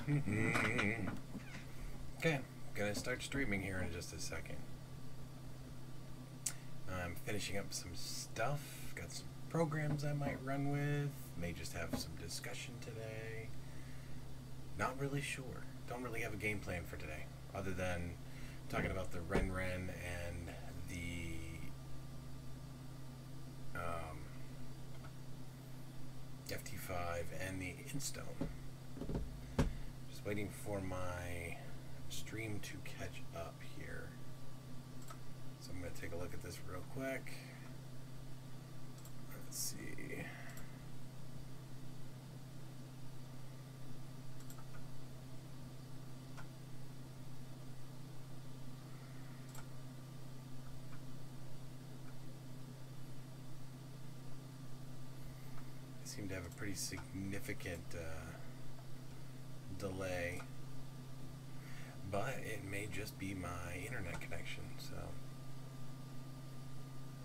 Okay, gonna start streaming here in just a second. I'm finishing up some stuff. Got some programs I might run with. May just have some discussion today. Not really sure. Don't really have a game plan for today, other than talking about the Renren and the FT5 and the iNSTONE. Just waiting for my stream to catch up here. So I'm going to take a look at this real quick. Let's see. I seem to have a pretty significant delay, but it may just be my internet connection, so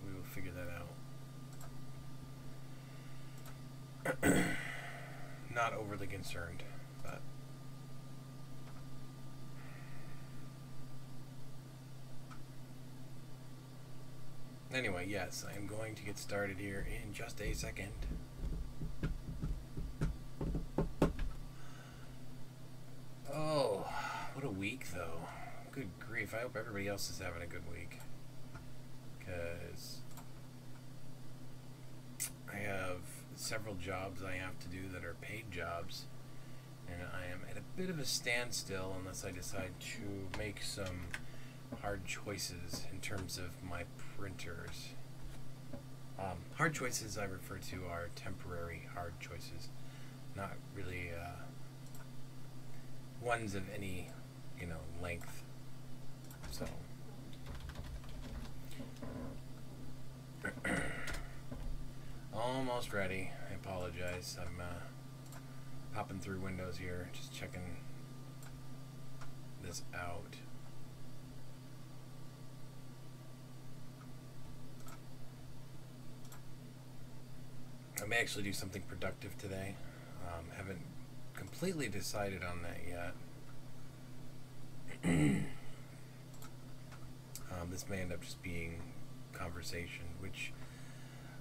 we will figure that out. Not overly concerned, but anyway, yes, I am going to get started here in just a second. Oh, what a week, though. Good grief. I hope everybody else is having a good week. Because I have several jobs I have to do that are paid jobs. And I am at a bit of a standstill unless I decide to make some hard choices in terms of my printers. Hard choices I refer to are temporary hard choices, not really ones of any, length. So almost ready. I apologize. I'm popping through Windows here, just checking this out. I may actually do something productive today. Haven't completely decided on that yet. This may end up just being conversation, which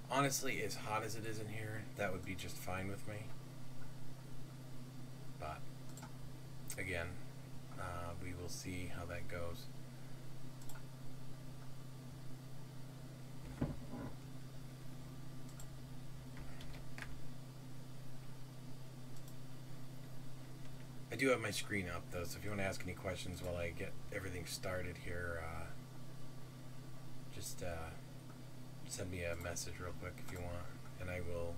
honestly, as hot as it is in here, that would be just fine with me. But again, we will see how that goes. I do have my screen up though, so if you want to ask any questions while I get everything started here, just send me a message real quick if you want, and I will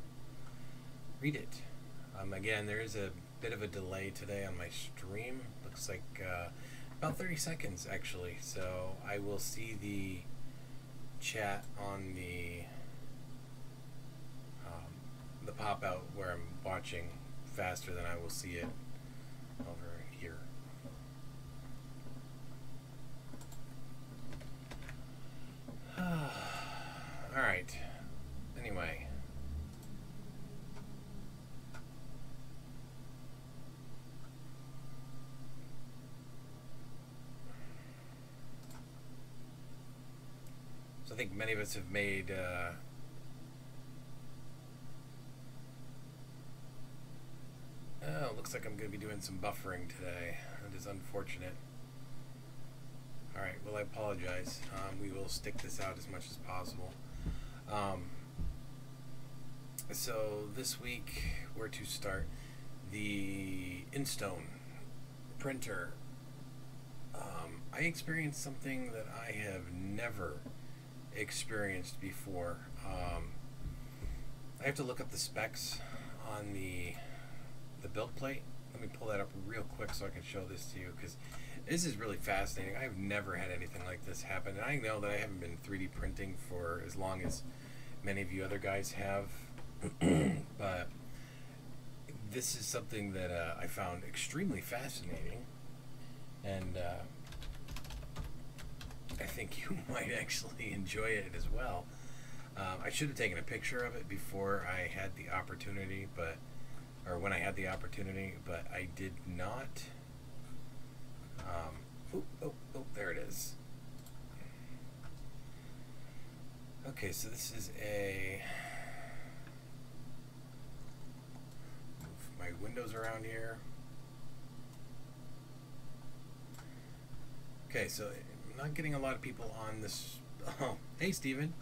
read it. Again, there is a bit of a delay today on my stream. Looks like about 30 seconds actually, so I will see the chat on the pop out where I'm watching faster than I will see it over here. Alright, anyway. So I think many of us have made oh, looks like I'm going to be doing some buffering today. That is unfortunate. Alright, well I apologize. We will stick this out as much as possible. So this week, where to start? The iNSTONE printer. I experienced something that I have never experienced before. I have to look up the specs on the build plate. Let me pull that up real quick so I can show this to you, because this is really fascinating. I've never had anything like this happen, and I know that I haven't been 3D printing for as long as many of you other guys have, but this is something that I found extremely fascinating, and I think you might actually enjoy it as well. I should have taken a picture of it before I had the opportunity, but or when I had the opportunity, but I did not. There it is. Okay, so this is move my windows around here. Okay, so I'm not getting a lot of people on this. Oh, hey, Steven.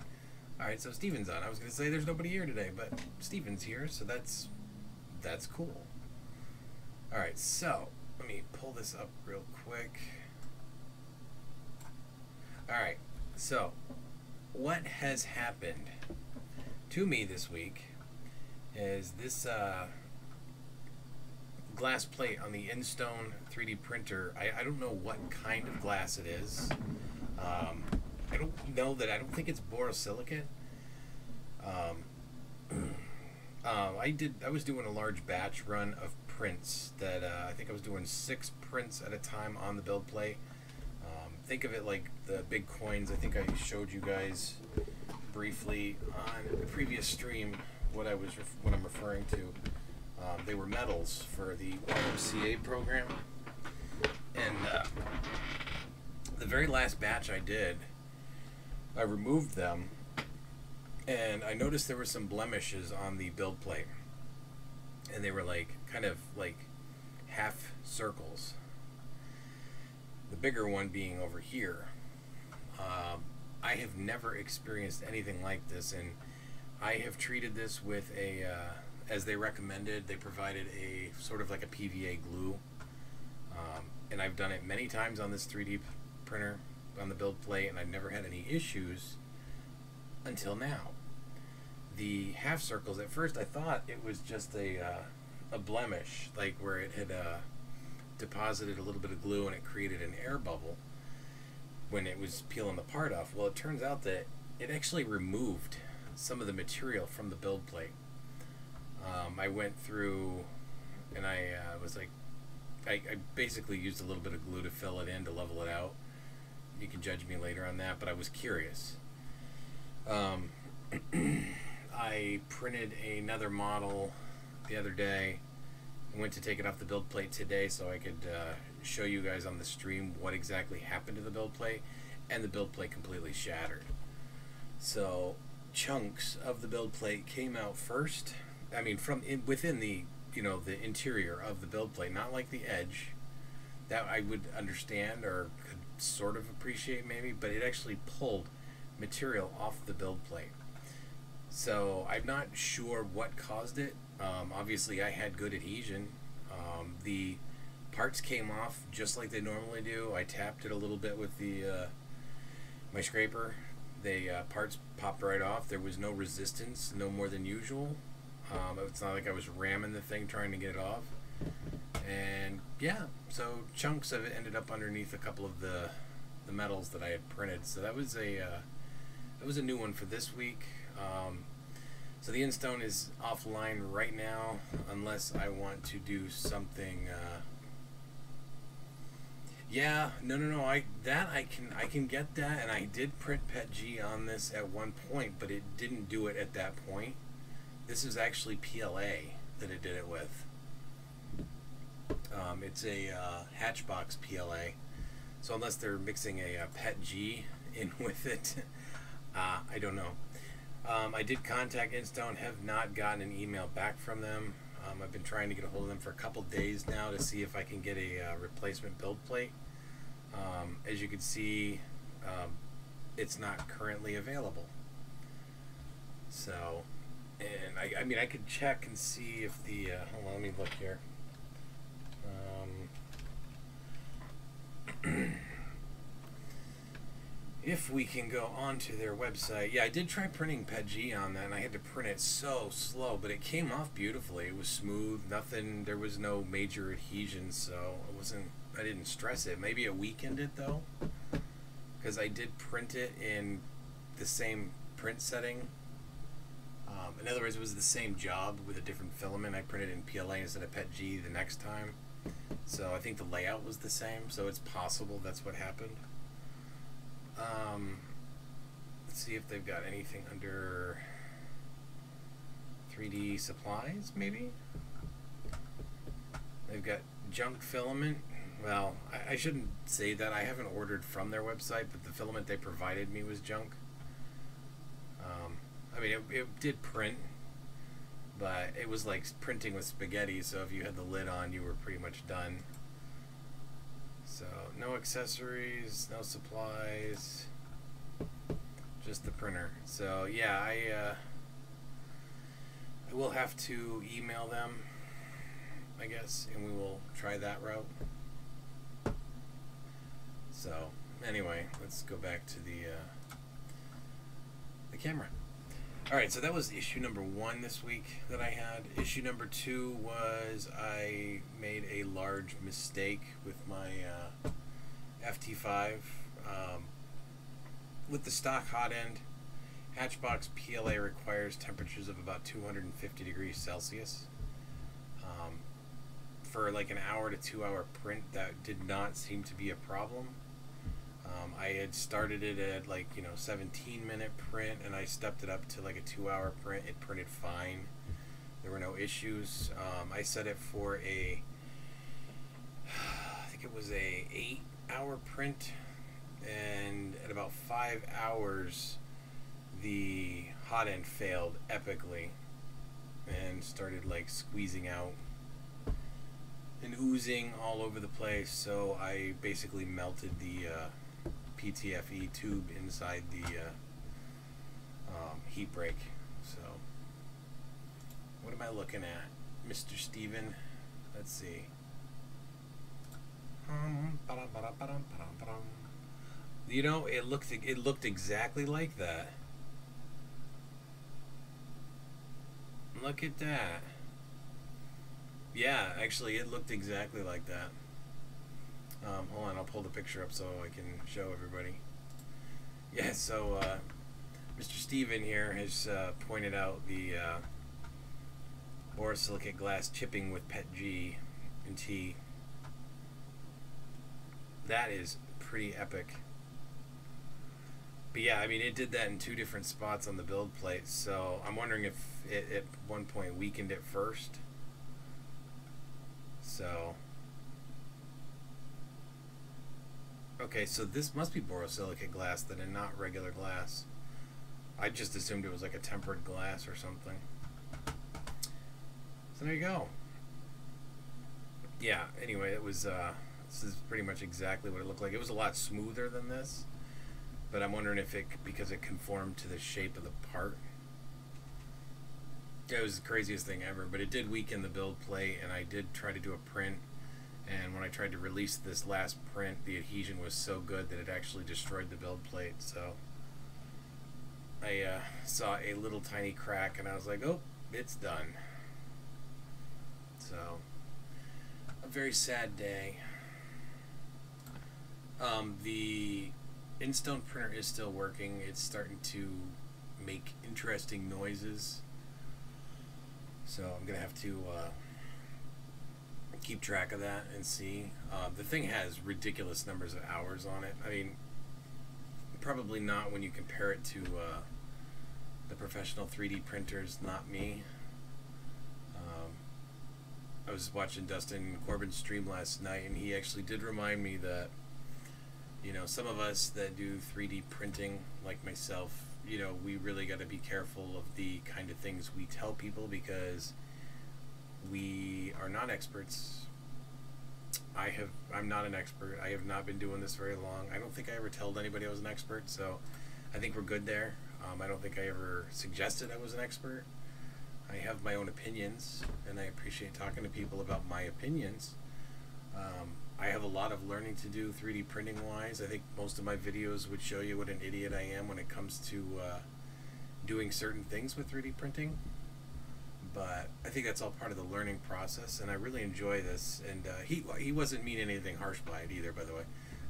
All right, so Steven's on. I was going to say there's nobody here today, but Steven's here, so that's cool. All right, so let me pull this up real quick. All right, so what has happened to me this week is this glass plate on the iNSTONE 3D printer. I don't know what kind of glass it is. I don't know that. I don't think it's borosilicate. I was doing a large batch run of prints that I think I was doing 6 prints at a time on the build plate. Think of it like the big coins. I think I showed you guys briefly on the previous stream what I'm referring to. They were medals for the YMCA program, and the very last batch I did, I removed them, and I noticed there were some blemishes on the build plate, and they were like kind of like half circles. The bigger one being over here. I have never experienced anything like this, and I have treated this with a, as they recommended, they provided a sort of like a PVA glue, and I've done it many times on this 3D printer on the build plate, and I've never had any issues until now. The half circles, at first I thought it was just a blemish, like where it had deposited a little bit of glue and it created an air bubble when it was peeling the part off. Well, it turns out that it actually removed some of the material from the build plate. I went through and I was like, I basically used a little bit of glue to fill it in to level it out. You can judge me later on that, but I was curious. I printed another model the other day. I went to take it off the build plate today so I could show you guys on the stream what exactly happened to the build plate, and the build plate completely shattered. So chunks of the build plate came out first. I mean, from within the, you know, the interior of the build plate, not like the edge. That I would understand or could sort of appreciate maybe, but it actually pulled material off the build plate. So I'm not sure what caused it. Obviously I had good adhesion. The parts came off just like they normally do. I tapped it a little bit with the my scraper. The parts popped right off. There was no resistance, no more than usual. It's not like I was ramming the thing trying to get it off. And yeah, so chunks of it ended up underneath a couple of the metals that I had printed. So that was a new one for this week. So the iNSTONE is offline right now unless I want to do something. Yeah, no. I can get that, and I did print PETG on this at one point, but it didn't do it at that point. This is actually PLA that it did it with. It's a Hatchbox PLA, so unless they're mixing a PETG in with it, I don't know. I did contact iNSTONE, have not gotten an email back from them. I've been trying to get a hold of them for a couple days now to see if I can get a replacement build plate. As you can see, it's not currently available. So, and I mean, I could check and see if the, hold on, let me look here. If we can go onto their website. Yeah, I did try printing PETG on that, and I had to print it so slow, but it came off beautifully. It was smooth, nothing, there was no major adhesion, so I didn't stress it. Maybe it weakened it though, because I did print it in the same print setting. In other words, it was the same job with a different filament. I printed in PLA instead of PETG the next time. So I think the layout was the same, so it's possible that's what happened. Let's see if they've got anything under 3D supplies, maybe? They've got junk filament. Well, I shouldn't say that. I haven't ordered from their website, but the filament they provided me was junk. I mean, it did print, but it was like printing with spaghetti, so if you had the lid on, you were pretty much done. So, no accessories, no supplies, just the printer. So, yeah, I will have to email them, I guess, and we will try that route. So, anyway, let's go back to the camera. Alright, so that was issue number 1 this week that I had. Issue number 2 was I made a large mistake with my FT5. With the stock hot end, Hatchbox PLA requires temperatures of about 250 degrees Celsius. For like an hour to 2 hour print, that did not seem to be a problem. I had started it at like 17-minute print, and I stepped it up to like a 2 hour print. It printed fine. There were no issues. I set it for I think it was a 8-hour print, and at about 5 hours the hot end failed epically and started like squeezing out and oozing all over the place. So I basically melted the PTFE tube inside the heat break. So what am I looking at, Mr. Steven? Let's see. You know, it looked exactly like that. Look at that. Yeah, actually it looked exactly like that. Hold on, I'll pull the picture up so I can show everybody. Yeah, so Mr. Steven here has pointed out the borosilicate glass chipping with PET G and T. That is pretty epic. But yeah, I mean, it did that in 2 different spots on the build plate, so I'm wondering if it at one point weakened it first. So, okay, so this must be borosilicate glass then, and not regular glass. I just assumed it was like a tempered glass or something. So there you go. Yeah, anyway, it was this is pretty much exactly what it looked like. It was a lot smoother than this, but I'm wondering if because it conformed to the shape of the part. It was the craziest thing ever, but it did weaken the build plate, and I did try to do a print, and when I tried to release this last print, the adhesion was so good that it actually destroyed the build plate. So I saw a little tiny crack, and I was like, oh, it's done. So, a very sad day. The iNSTONE printer is still working. It's starting to make interesting noises. So I'm going to have to keep track of that and see. The thing has ridiculous numbers of hours on it. I mean, probably not when you compare it to the professional 3D printers, not me. I was watching Dustin Corbin's stream last night, and he actually did remind me that, you know, some of us that do 3D printing, like myself, you know, we really got to be careful of the kind of things we tell people, because we are not experts. I'm not an expert. I have not been doing this very long. I don't think I ever told anybody I was an expert, so I think we're good there. I don't think I ever suggested I was an expert. I have my own opinions, and I appreciate talking to people about my opinions. I have a lot of learning to do 3D printing wise. I think most of my videos would show you what an idiot I am when it comes to doing certain things with 3D printing. But I think that's all part of the learning process, and I really enjoy this. And he wasn't meaning anything harsh by it either, by the way.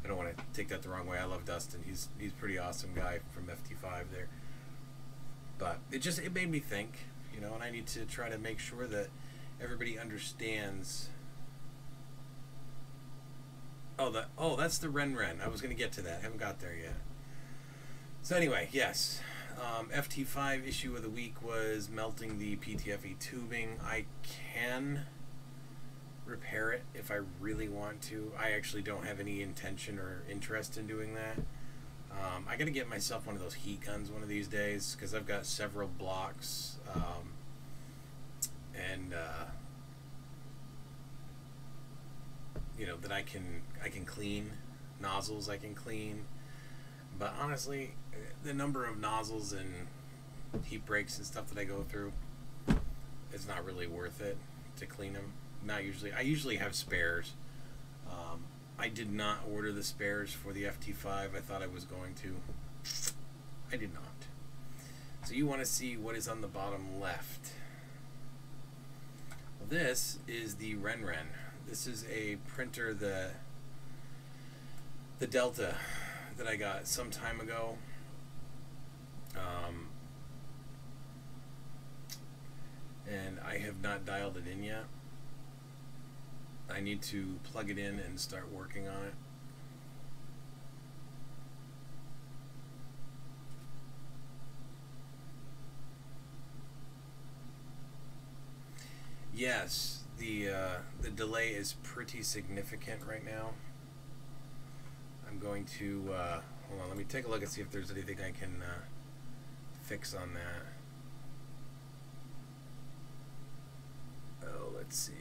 I don't want to take that the wrong way. I love Dustin. He's a pretty awesome guy from FT5 there. But it made me think, you know, and I need to try to make sure that everybody understands. Oh, that's the Renren. I was going to get to that. I haven't got there yet. So anyway, yes. FT5 issue of the week was melting the PTFE tubing. I can repair it if I really want to. I actually don't have any intention or interest in doing that. I got to get myself one of those heat guns one of these days because I've got several blocks and you know, that I can clean, nozzles I can clean. But honestly, the number of nozzles and heat breaks and stuff that I go through, it's not really worth it to clean them. Not usually. I usually have spares. I did not order the spares for the FT5. I thought I was going to. I did not. So you want to see what is on the bottom left. Well, this is the Renren. This is a printer, the Delta, that I got some time ago. And I have not dialed it in yet. I need to plug it in and start working on it. Yes, the delay is pretty significant right now. I'm going to hold on. Let me take a look and see if there's anything I can fix on that. Oh, let's see.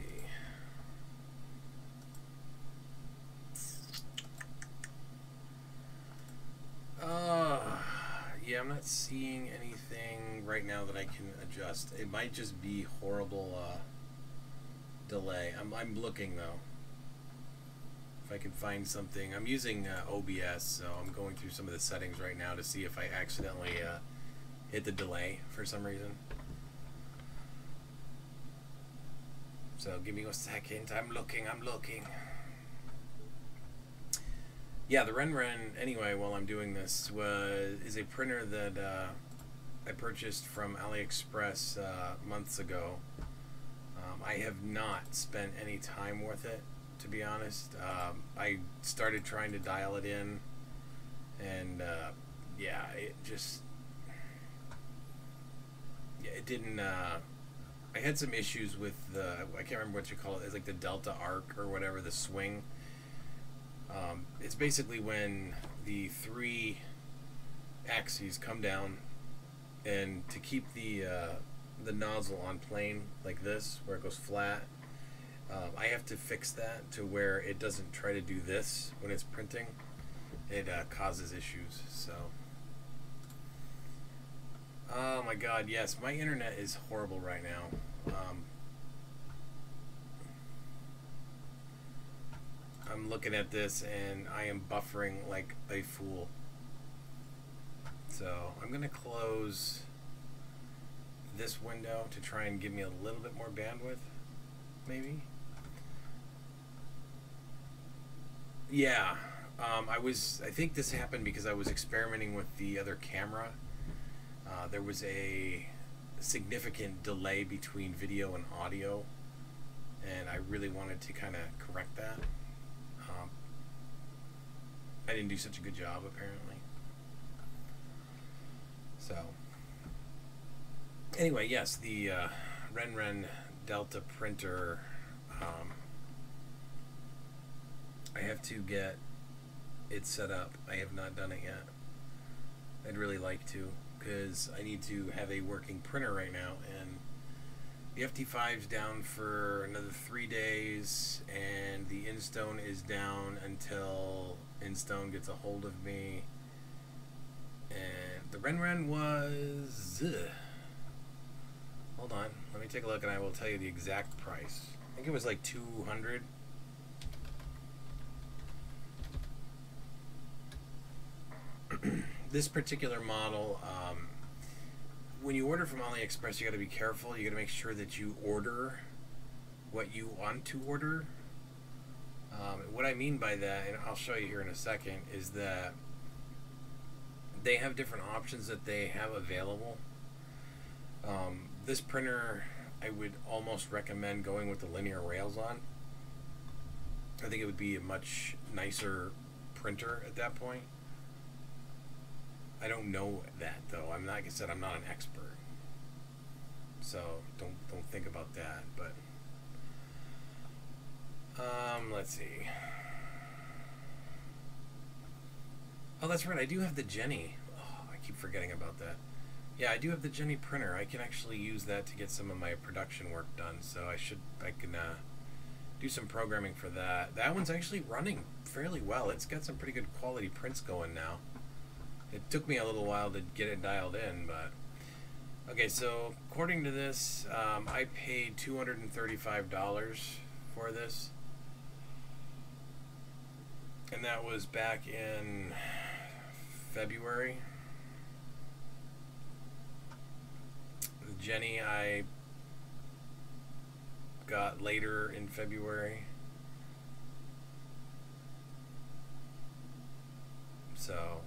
Yeah, I'm not seeing anything right now that I can adjust. It might just be horrible delay. I'm looking though. If I can find something. I'm using OBS, so I'm going through some of the settings right now to see if I accidentally hit the delay for some reason. So give me a second. I'm looking. Yeah, the Renren, anyway, while I'm doing this, is a printer that I purchased from AliExpress months ago. I have not spent any time with it, to be honest. I started trying to dial it in, and yeah, it didn't. I had some issues with I can't remember what you call it. It's like the Delta Arc or whatever, the swing. It's basically when the three axes come down, and to keep the nozzle on plane like this, where it goes flat, I have to fix that to where it doesn't try to do this when it's printing. It causes issues. So, oh my God, yes, my internet is horrible right now. I'm looking at this and I am buffering like a fool. So I'm going to close this window to try and give me a little bit more bandwidth, maybe. Yeah, I think this happened because I was experimenting with the other camera. There was a significant delay between video and audio, and I really wanted to kind of correct that. I didn't do such a good job, apparently. So, anyway, yes, the Renren Delta printer, I have to get it set up. I have not done it yet. I'd really like to, because I need to have a working printer right now, and the FT5's down for another 3 days, and the iNSTONE is down until iNSTONE gets a hold of me. And the Renren was... hold on, let me take a look and I will tell you the exact price. I think it was like $200. This particular model, when you order from AliExpress, you got to be careful. You got to make sure that you order what you want to order. What I mean by that, and I'll show you here in a second, is that they have different options that they have available. This printer, I would almost recommend going with the linear rails on. I think it would be a much nicer printer at that point. I don't know that though. I'm not, like I said, I'm not an expert, so don't think about that. But let's see. Oh, that's right. I do have the Jenny. Oh, I keep forgetting about that. Yeah, I do have the Jenny printer. I can actually use that to get some of my production work done. So I can do some programming for that. That one's actually running fairly well. It's got some pretty good quality prints going now. It took me a little while to get it dialed in, but okay. So according to this, I paid $235 for this, and that was back in February. The Jenny I got later in February. So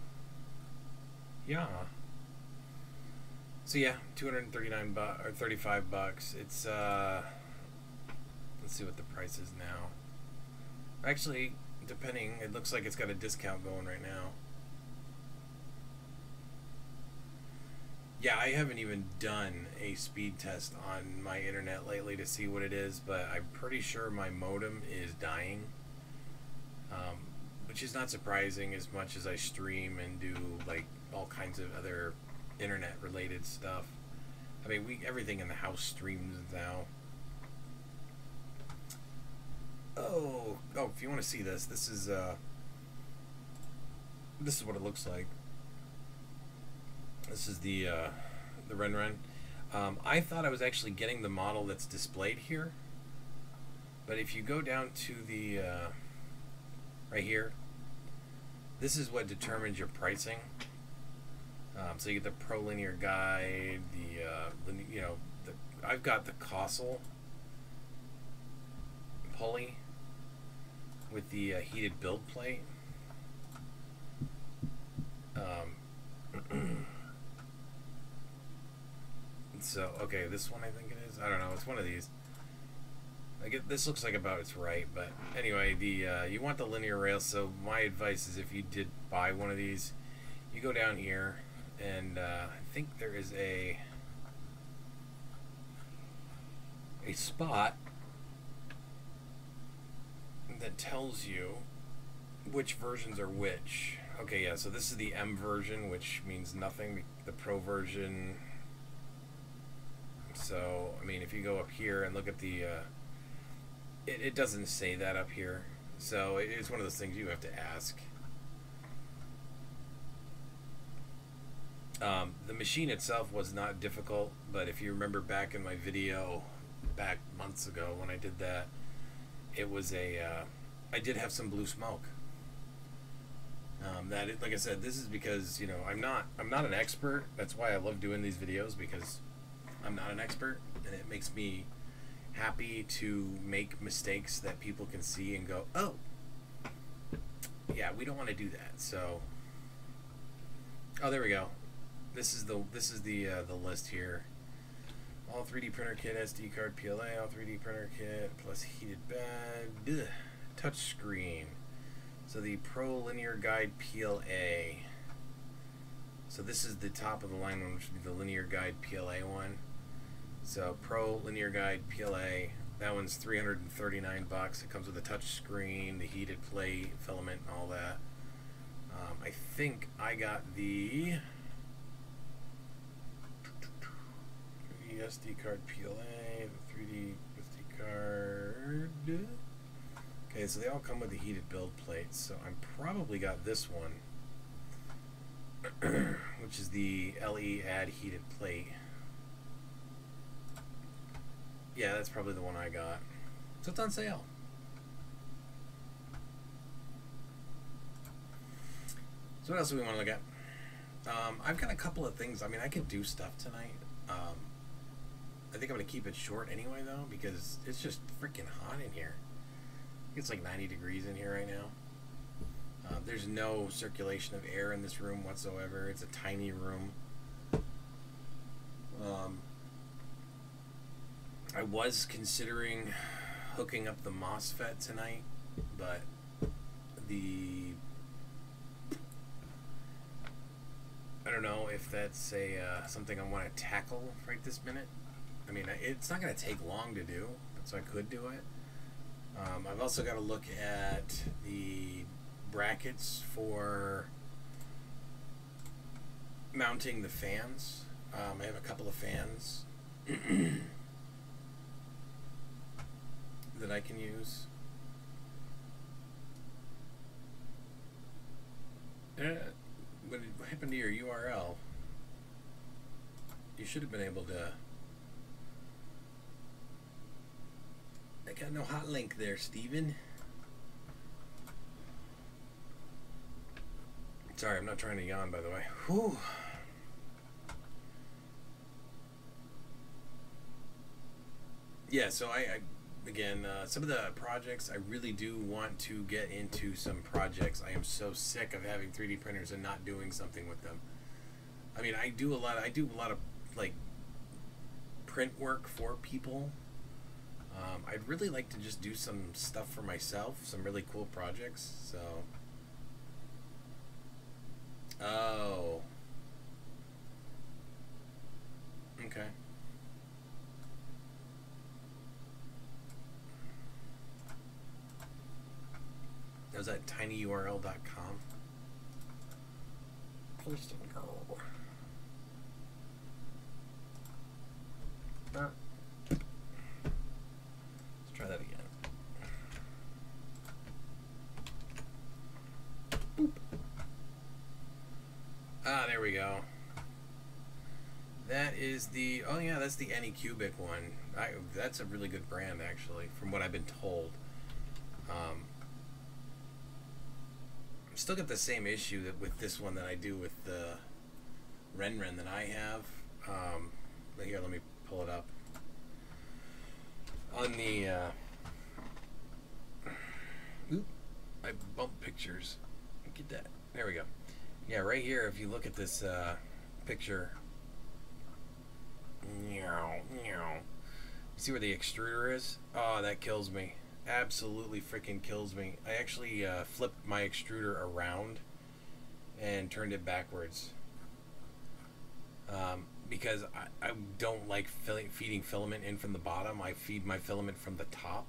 yeah. So yeah, 239 or 35 bucks. It's let's see what the price is now. Actually, depending, it looks like it's got a discount going right now. Yeah, I haven't even done a speed test on my internet lately to see what it is, but I'm pretty sure my modem is dying, which is not surprising as much as I stream and do like all kinds of other internet related stuff. I mean, everything in the house streams now. Oh, if you want to see this, this is what it looks like. This is the Renren. I thought I was actually getting the model that's displayed here, but if you go down to the right here, this is what determines your pricing. So you get the Pro Linear Guide, I've got the Costal pulley with the heated build plate. So okay, this one I think it is. I don't know. It's one of these. This looks like about it's right, but anyway, you want the linear rail. So my advice is, if you did buy one of these, you go down here, and I think there is a spot that tells you which versions are which. Okay, yeah. So this is the M version, which means nothing. The Pro version. So I mean, if you go up here and look at the it doesn't say that up here, so it's one of those things you have to ask. The machine itself was not difficult, but if you remember back in my video back months ago when I did that, it was I did have some blue smoke. Like I said, this is because I'm not an expert. That's why I love doing these videos, because I'm not an expert, and it makes me happy to make mistakes that people can see and go, oh, yeah, we don't want to do that. So, oh, there we go. This is the list here. All 3D printer kit, SD card, PLA, all 3D printer kit plus heated bed, touch screen. So the Pro Linear Guide PLA. So this is the top of the line one, which would be the Linear Guide PLA one. So Pro Linear Guide PLA, that one's 339 bucks. It comes with a touch screen, the heated plate, filament, and all that. I think I got the 3D SD card PLA, the 3D SD card. Okay, so they all come with the heated build plates. So I probably got this one, which is the LE Add heated plate. Yeah, that's probably the one I got. So it's on sale. So what else do we want to look at? I've got a couple of things. I mean, I could do stuff tonight. I think I'm going to keep it short anyway, though, because it's just freaking hot in here. It's like 90 degrees in here right now. There's no circulation of air in this room whatsoever. It's a tiny room. I was considering hooking up the MOSFET tonight, but I don't know if that's something I want to tackle right this minute. I mean, it's not going to take long to do, so I could do it. I've also got to look at the brackets for mounting the fans. I have a couple of fans that I can use. What happened to your URL? You should have been able to. I got no hot link there, Steven. Sorry, I'm not trying to yawn, by the way. Whew. Yeah, so I again, some of the projects, I really do want to get into some projects. I am so sick of having 3D printers and not doing something with them. I mean, I do a lot of like print work for people. I'd really like to just do some stuff for myself, some really cool projects. So, oh, okay. That was at tinyurl.com. Posting girl. Let's try that again. Boop. Ah, there we go. That is the, oh yeah, that's the Anycubic one. That's a really good brand, actually, from what I've been told. Still got the same issue that with this one that I do with the Renren that I have. But here, let me pull it up. On the oop, I bumped pictures. Get that. There we go. Yeah, right here, if you look at this picture, see where the extruder is? Oh, that kills me. Absolutely freaking kills me. I actually flipped my extruder around and turned it backwards because I don't like feeding filament in from the bottom. I feed my filament from the top.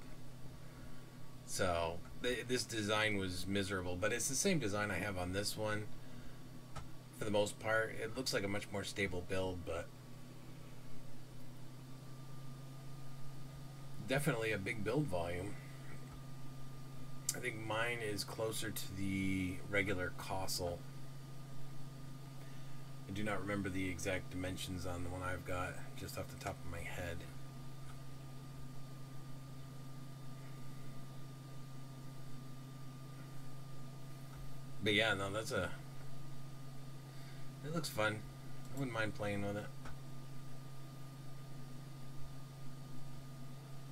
So this design was miserable, but it's the same design I have on this one for the most part. It looks like a much more stable build, but definitely a big build volume. I think mine is closer to the regular Cossel. I do not remember the exact dimensions on the one I've got just off the top of my head. But yeah, no, that's it looks fun. I wouldn't mind playing with it.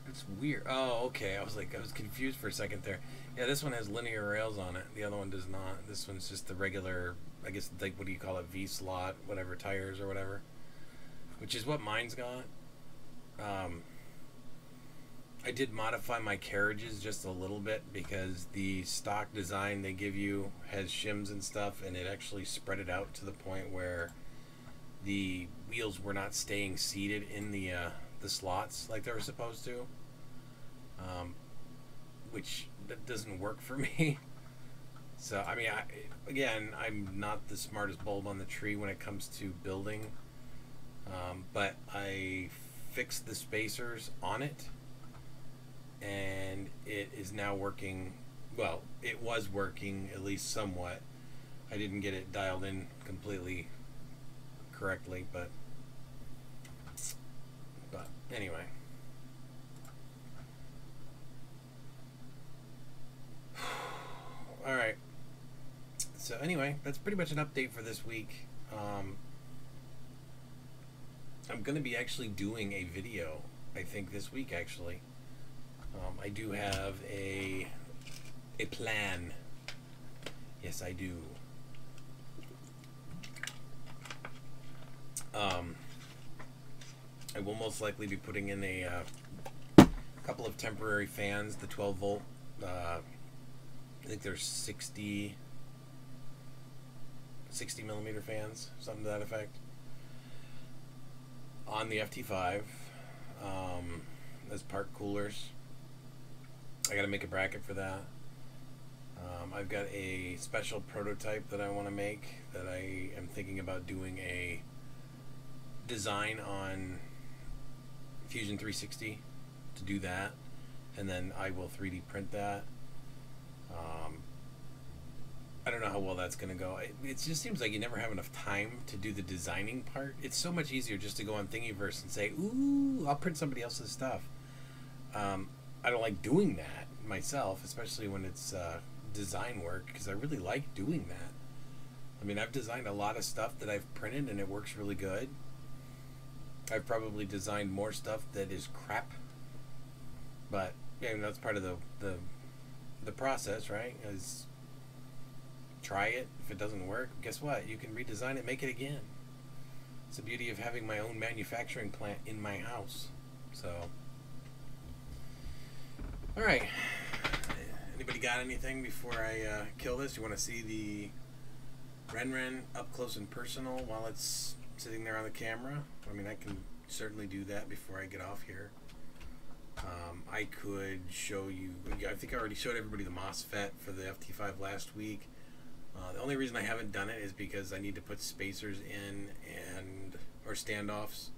It's weird. Oh, okay. I was confused for a second there. Yeah, this one has linear rails on it. The other one does not. This one's just the regular, I guess, like, what do you call it? V-slot, whatever, tires or whatever. Which is what mine's got. I did modify my carriages just a little bit because the stock design they give you has shims and stuff, and it actually spread it out to the point where the wheels were not staying seated in the slots like they were supposed to, which that doesn't work for me. So I mean, again, I'm not the smartest bulb on the tree when it comes to building, but I fixed the spacers on it, and it is now working. Well, it was working at least somewhat. I didn't get it dialed in completely correctly, but anyway. All right. So anyway, that's pretty much an update for this week. I'm going to be actually doing a video, I think, this week, actually. I do have a plan. Yes, I do. I will most likely be putting in a couple of temporary fans, the 12 volt. I think they're 60 millimeter fans, something to that effect, on the FT5 as part coolers. I got to make a bracket for that. I've got a special prototype that I want to make that I am thinking about doing a design on Fusion 360 to do that, and then I will 3D print that. I don't know how well that's going to go. It just seems like you never have enough time to do the designing part. It's so much easier just to go on Thingiverse and say, ooh, I'll print somebody else's stuff. I don't like doing that myself, especially when it's design work, because I really like doing that. I mean, I've designed a lot of stuff that I've printed and it works really good. I've probably designed more stuff that is crap, but yeah, that's part of the process, right? Is try it. If it doesn't work, guess what? You can redesign it, make it again. It's the beauty of having my own manufacturing plant in my house. So, all right. Anybody got anything before I kill this? You want to see the Renren up close and personal while it's sitting there on the camera? I mean, I can certainly do that before I get off here. I could show you, I think I already showed everybody the MOSFET for the FT5 last week. The only reason I haven't done it is because I need to put spacers in or standoffs,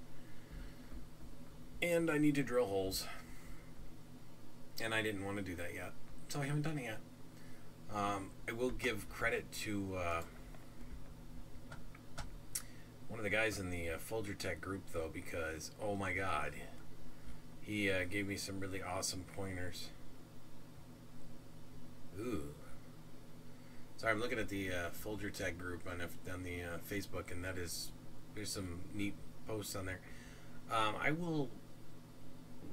and I need to drill holes, and I didn't want to do that yet, so I haven't done it yet. I will give credit to one of the guys in the Folger Tech group, though, because oh my god, he gave me some really awesome pointers. Ooh. Sorry, I'm looking at the Folger Tech group on the Facebook, and there's some neat posts on there. I will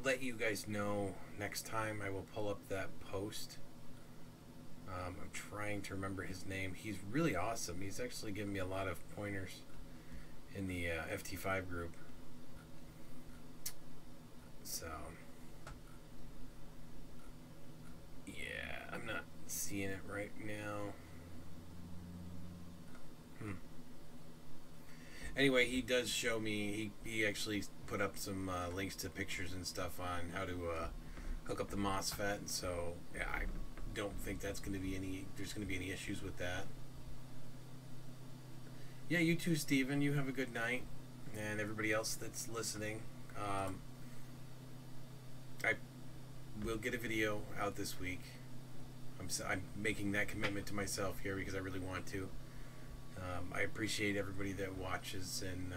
let you guys know next time I will pull up that post. I'm trying to remember his name. He's really awesome. He's actually given me a lot of pointers in the FT5 group. So, yeah, I'm not seeing it right now. Anyway, he does show me, he actually put up some links to pictures and stuff on how to hook up the MOSFET, and so yeah, I don't think there's going to be any issues with that. Yeah, you too, Steven. You have a good night, and everybody else that's listening. I will get a video out this week. I'm making that commitment to myself here because I really want to. I appreciate everybody that watches and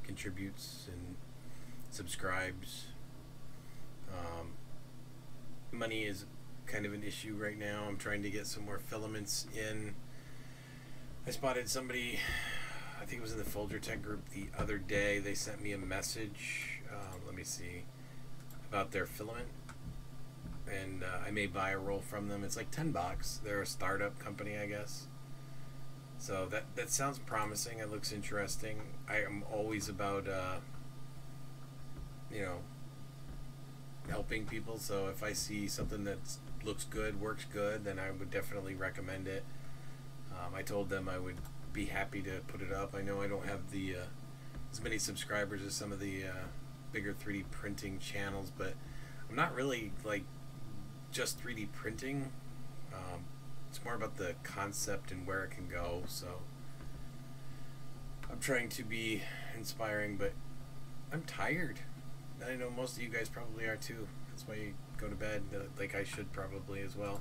contributes and subscribes. Money is kind of an issue right now. I'm trying to get some more filaments in. I spotted somebody, I think it was in the Folger Tech group the other day. They sent me a message, let me see, about their filament. And I may buy a roll from them. It's like $10. They're a startup company, I guess. So that sounds promising. It looks interesting. I am always about you know, helping people. So if I see something that looks good, works good, then I would definitely recommend it. I told them I would be happy to put it up. I know I don't have the as many subscribers as some of the bigger 3D printing channels, but I'm not really like just 3D printing. It's more about the concept and where it can go. So I'm trying to be inspiring, but I'm tired. I know most of you guys probably are too. That's why you go to bed, like I should probably as well.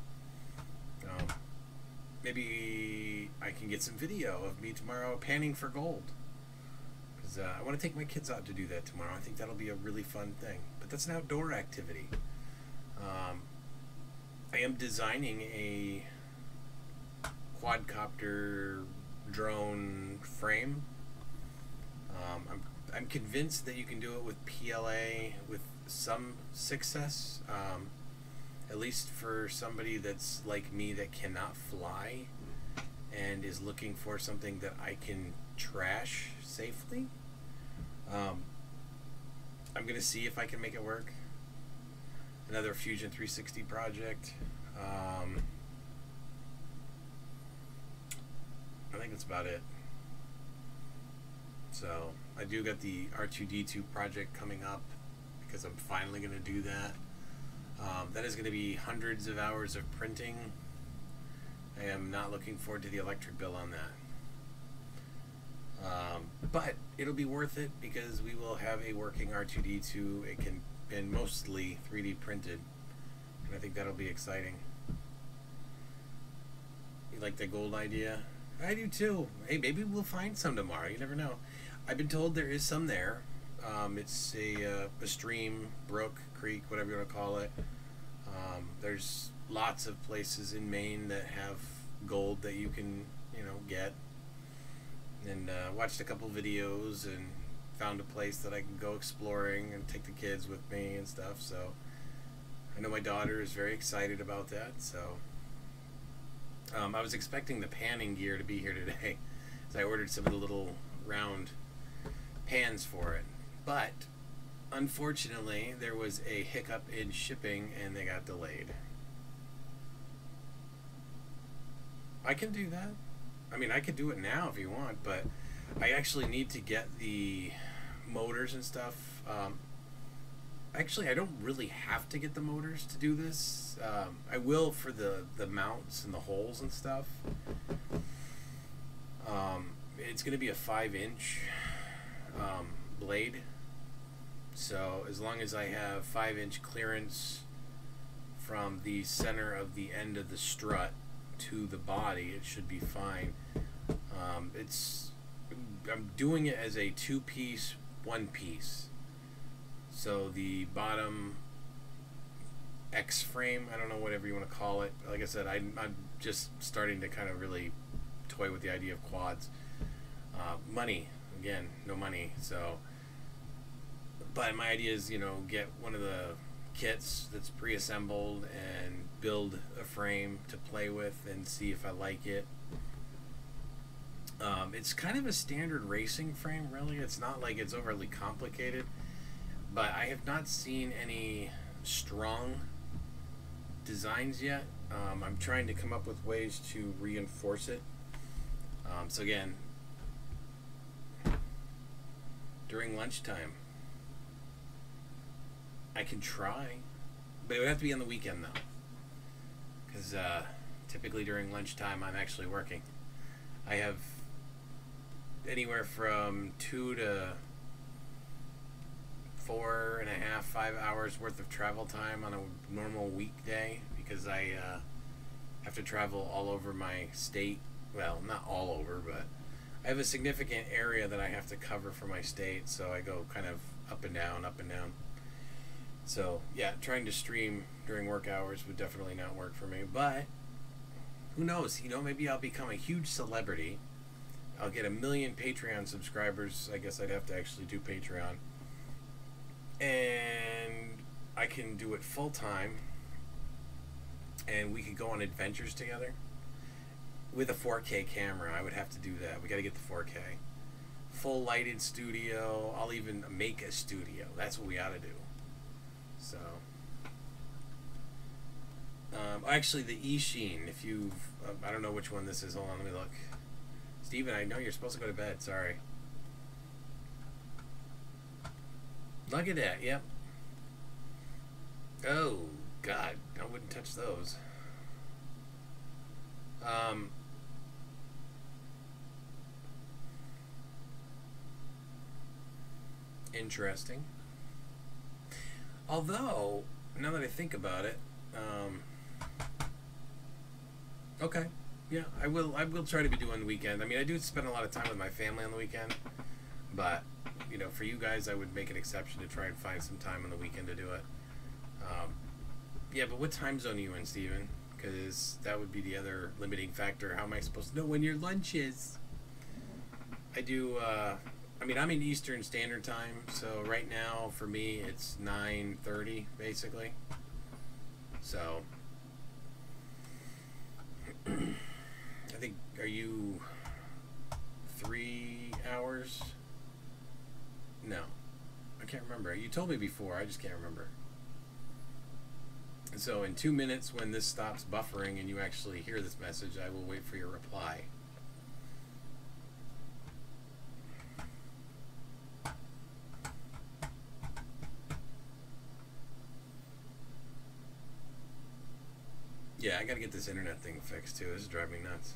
Maybe I can get some video of me tomorrow panning for gold, because I want to take my kids out to do that tomorrow. I think that'll be a really fun thing, but that's an outdoor activity. I am designing a quadcopter drone frame. I'm convinced that you can do it with PLA with some success, at least for somebody that's like me that cannot fly and is looking for something that I can trash safely. I'm gonna see if I can make it work. Another Fusion 360 project. I think that's about it. So I do got the R2D2 project coming up because I'm finally going to do that. That is going to be hundreds of hours of printing. I am not looking forward to the electric bill on that. But it'll be worth it because we will have a working R2D2. It can be mostly 3D printed, and I think that'll be exciting. You like the gold idea? I do too. Hey, maybe we'll find some tomorrow. You never know. I've been told there is some there. It's a stream, brook, creek, whatever you want to call it. There's lots of places in Maine that have gold that you can, get. And watched a couple videos and found a place that I can go exploring and take the kids with me and stuff. So I know my daughter is very excited about that. So I was expecting the panning gear to be here today, so I ordered some of the little round pans for it. But unfortunately, there was a hiccup in shipping and they got delayed. I can do that. I mean, I could do it now if you want, but I actually need to get the motors and stuff. Actually, I don't really have to get the motors to do this. I will for the mounts and the holes and stuff. It's going to be a 5-inch blade. So as long as I have 5-inch clearance from the center of the end of the strut to the body, it should be fine. I'm doing it as a 2-piece, 1-piece. So the bottom X frame, I don't know, whatever you want to call it. Like I said, I'm just starting to kind of really toy with the idea of quads. Money, again, no money. So, but my idea is, get one of the kits that's pre-assembled and build a frame to play with and see if I like it. It's kind of a standard racing frame, really. It's not like it's overly complicated, but I have not seen any strong designs yet. I'm trying to come up with ways to reinforce it. So again, during lunchtime, I can try, but it would have to be on the weekend though, because typically during lunchtime I'm actually working. I have anywhere from 2 to 4.5, 5 hours worth of travel time on a normal weekday, because I have to travel all over my state. Well, not all over, but I have a significant area that I have to cover for my state, so I go kind of up and down, up and down. So yeah, trying to stream during work hours would definitely not work for me, but who knows, maybe I'll become a huge celebrity. I'll get 1 million Patreon subscribers. I guess I'd have to actually do Patreon. And I can do it full time, and we could go on adventures together. With a 4K camera, I would have to do that. We got to get the 4K. Full lighted studio. I'll even make a studio. That's what we ought to do. So, actually, the eSheen, if you've, I don't know which one this is. Hold on, let me look. Steven, I know you're supposed to go to bed. Sorry. Look at that. Yep. Oh, God. I wouldn't touch those. Interesting. Although, now that I think about it, okay. Yeah, I will try to be doing the weekend. I mean, I do spend a lot of time with my family on the weekend, but for you guys, I would make an exception to try and find some time on the weekend to do it. Yeah, but what time zone are you in, Steven? Because that would be the other limiting factor. How am I supposed to know when your lunch is? I do, I mean, I'm in Eastern Standard Time, so right now, for me, it's 9:30, basically. So, I think, are you 3 hours? No. I can't remember. You told me before, I just can't remember. So in 2 minutes, when this stops buffering and you actually hear this message, I will wait for your reply. Yeah, I gotta get this internet thing fixed too. This is driving me nuts.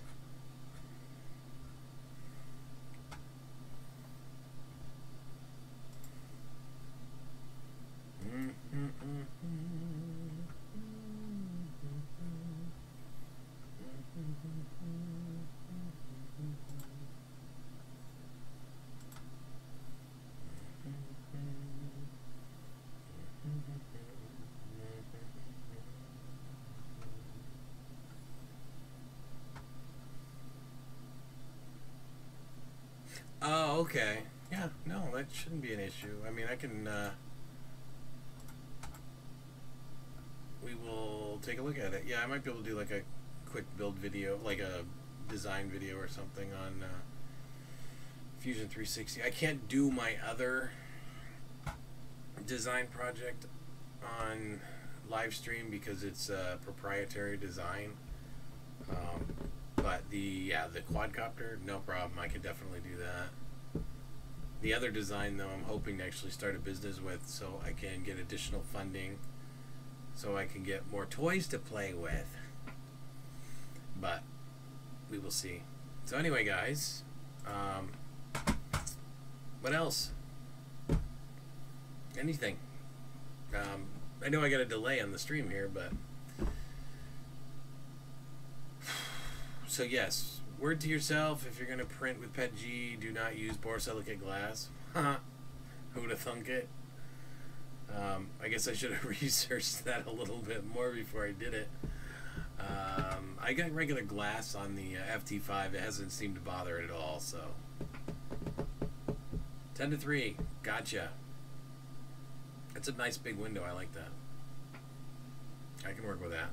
Oh, okay. Yeah, no, that shouldn't be an issue. I mean, I can, we will take a look at it. Yeah, I might be able to do like a quick build video, like a design video or something on Fusion 360. I can't do my other design project on live stream because it's a proprietary design. But the quadcopter, no problem. I can definitely do that. The other design, though, I'm hoping to actually start a business with, so I can get additional funding, so I can get more toys to play with. But we will see. So anyway, guys, what else? Anything? I know I got a delay on the stream here, but so yes, word to yourself: if you're gonna print with PETG, do not use borosilicate glass. Who'd have thunk it? I guess I should have researched that a little bit more before I did it. I got regular glass on the FT5. It hasn't seemed to bother it at all. So 10 to 3, gotcha. That's a nice big window. I like that. I can work with that.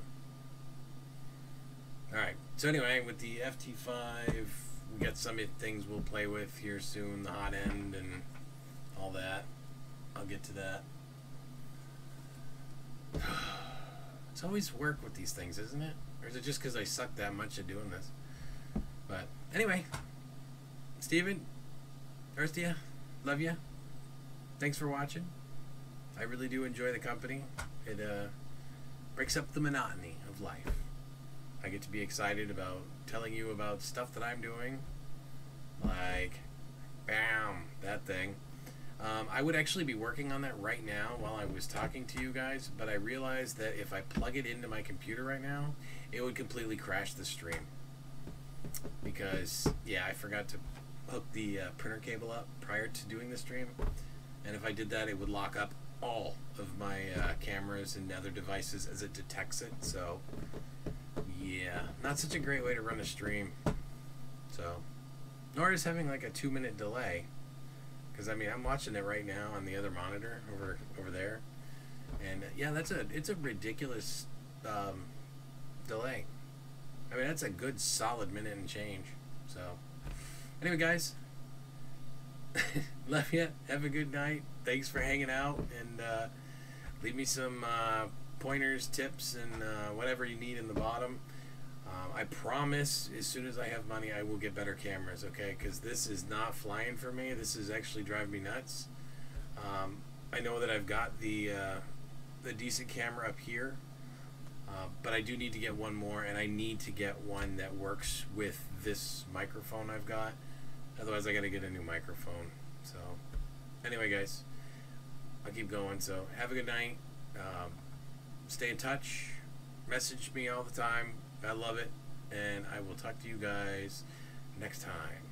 Alright, so anyway, with the FT5, we got some things we'll play with here soon, the hot end and all that. I'll get to that. It's always work with these things, isn't it? Or is it just because I suck that much at doing this? But anyway, Steven, Erstia, love ya. Thanks for watching. I really do enjoy the company. It breaks up the monotony of life. I get to be excited about telling you about stuff that I'm doing, like, bam, that thing. I would actually be working on that right now while I was talking to you guys, but I realized that if I plug it into my computer right now, it would completely crash the stream. Because, yeah, I forgot to hook the printer cable up prior to doing the stream, and if I did that, it would lock up all of my cameras and other devices as it detects it, so yeah, not such a great way to run a stream. So, nor is having like a 2-minute delay, because I mean I'm watching it right now on the other monitor over there, and yeah, it's a ridiculous delay. I mean that's a good solid minute and change. So anyway, guys, love ya. Have a good night. Thanks for hanging out, and leave me some pointers, tips, and whatever you need in the bottom. I promise as soon as I have money I will get better cameras, okay? Because this is not flying for me. This is actually driving me nuts. I know that I've got the decent camera up here, but I do need to get one more, and I need to get one that works with this microphone I've got. Otherwise I gotta get a new microphone. So anyway, guys, I'll keep going. So have a good night. Stay in touch. Message me all the time. I love it. And I will talk to you guys next time.